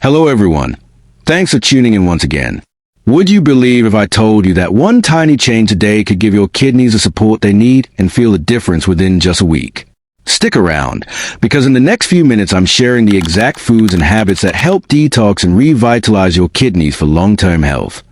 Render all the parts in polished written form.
Hello everyone. Thanks for tuning in once again. Would you believe if I told you that one tiny change today could give your kidneys the support they need and feel the difference within just a week? Stick around, because in the next few minutes I'm sharing the exact foods and habits that help detox and revitalize your kidneys for long-term health.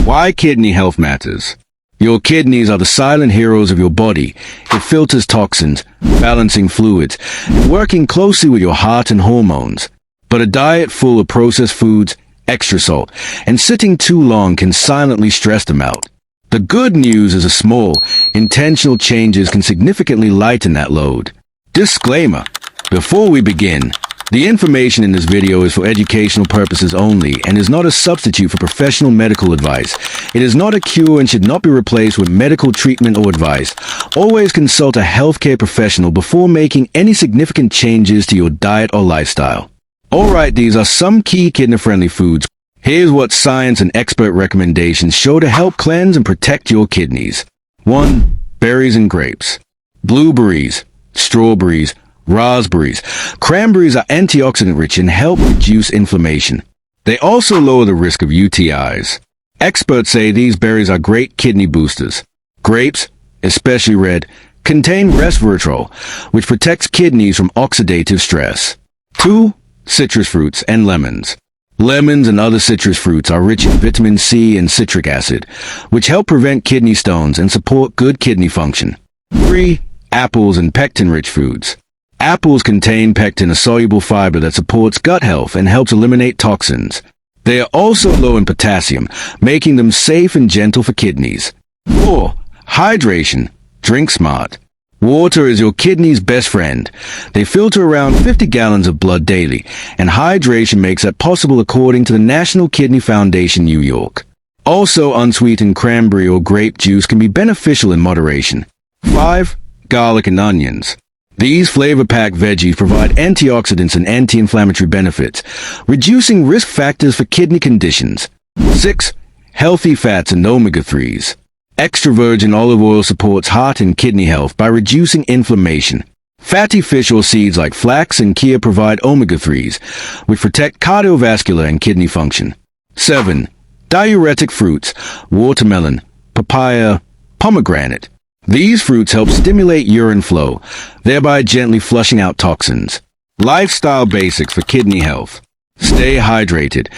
Why kidney health matters. Your kidneys are the silent heroes of your body. It filters toxins, balancing fluids, and working closely with your heart and hormones. But a diet full of processed foods, extra salt, and sitting too long can silently stress them out. The good news is small, intentional changes can significantly lighten that load. Disclaimer: before we begin, the information in this video is for educational purposes only and is not a substitute for professional medical advice. It is not a cure and should not be replaced with medical treatment or advice. Always consult a healthcare professional before making any significant changes to your diet or lifestyle. Alright, these are some key kidney-friendly foods. Here's what science and expert recommendations show to help cleanse and protect your kidneys. 1. Berries and grapes. Blueberries, strawberries, raspberries, cranberries are antioxidant-rich and help reduce inflammation. They also lower the risk of UTIs. Experts say these berries are great kidney boosters. Grapes, especially red, contain resveratrol, which protects kidneys from oxidative stress. 2. Citrus fruits and lemons. Lemons and other citrus fruits are rich in vitamin C and citric acid, which help prevent kidney stones and support good kidney function. 3. Apples and pectin-rich foods. Apples contain pectin, a soluble fiber that supports gut health and helps eliminate toxins. They are also low in potassium, making them safe and gentle for kidneys. 4. Hydration. Drink smart. Water is your kidney's best friend. They filter around 50 gallons of blood daily, and hydration makes that possible according to the National Kidney Foundation, New York. Also, unsweetened cranberry or grape juice can be beneficial in moderation. 5. Garlic and onions. These flavor-packed veggies provide antioxidants and anti-inflammatory benefits, reducing risk factors for kidney conditions. 6. Healthy fats and omega-3s. Extra virgin olive oil supports heart and kidney health by reducing inflammation. Fatty fish or seeds like flax and chia provide omega-3s, which protect cardiovascular and kidney function. 7. Diuretic fruits, watermelon, papaya, pomegranate. These fruits help stimulate urine flow, thereby gently flushing out toxins. Lifestyle basics for kidney health. Stay hydrated.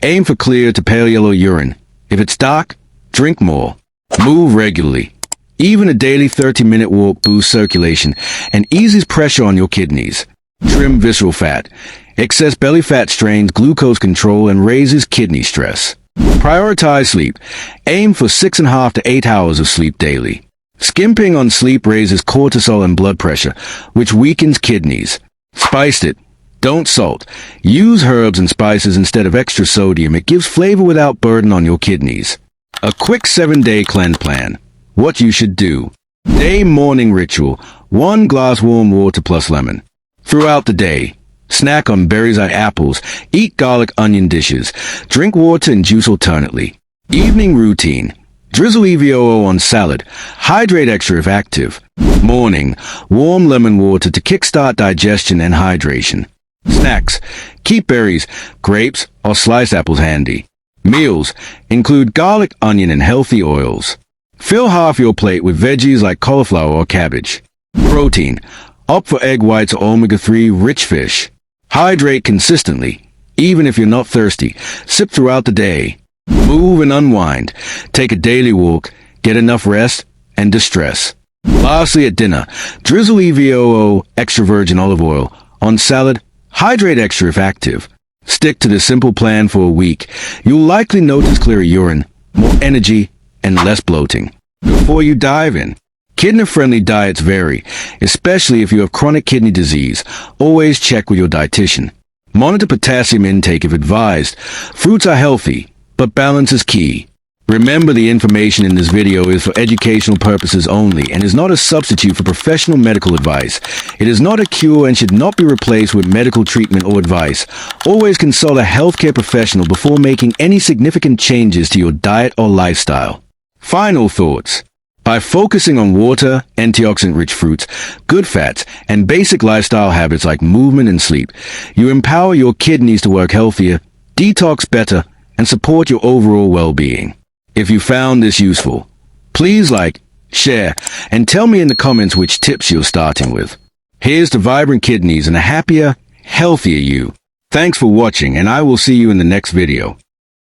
Aim for clear to pale yellow urine. If it's dark, drink more. Move regularly. Even a daily 30-minute walk boosts circulation and eases pressure on your kidneys. Trim visceral fat. Excess belly fat strains glucose control and raises kidney stress. Prioritize sleep. Aim for 6.5 to 8 hours of sleep daily. Skimping on sleep raises cortisol and blood pressure, which weakens kidneys. Spiced it. Don't salt. Use herbs and spices instead of extra sodium. It gives flavor without burden on your kidneys. A quick 7-day cleanse plan. What you should do. Day morning ritual. 1 glass warm water plus lemon. Throughout the day. Snack on berries and apples. Eat garlic onion dishes. Drink water and juice alternately. Evening routine. Drizzle EVOO on salad. Hydrate extra if active. Morning. Warm lemon water to kickstart digestion and hydration. Snacks. Keep berries, grapes, or sliced apples handy. Meals. Include garlic, onion, and healthy oils. Fill half your plate with veggies like cauliflower or cabbage. Protein. Opt for egg whites or omega-3 rich fish. Hydrate consistently. Even if you're not thirsty, sip throughout the day. Move and unwind. Take a daily walk, get enough rest, and distress. Lastly, at dinner, drizzle EVOO extra virgin olive oil on salad. Hydrate extra if active. Stick to this simple plan for a week. You'll likely notice clearer urine, more energy, and less bloating. Before you dive in, kidney-friendly diets vary, especially if you have chronic kidney disease. Always check with your dietitian. Monitor potassium intake if advised. Fruits are healthy, but balance is key. Remember, the information in this video is for educational purposes only and is not a substitute for professional medical advice. It is not a cure and should not be replaced with medical treatment or advice. Always consult a healthcare professional before making any significant changes to your diet or lifestyle. Final thoughts. By focusing on water, antioxidant-rich fruits, good fats, and basic lifestyle habits like movement and sleep, you empower your kidneys to work healthier, detox better, and support your overall well-being. If you found this useful, please like, share, and tell me in the comments which tips you're starting with. Here's to vibrant kidneys and a happier, healthier you. Thanks for watching, and I will see you in the next video.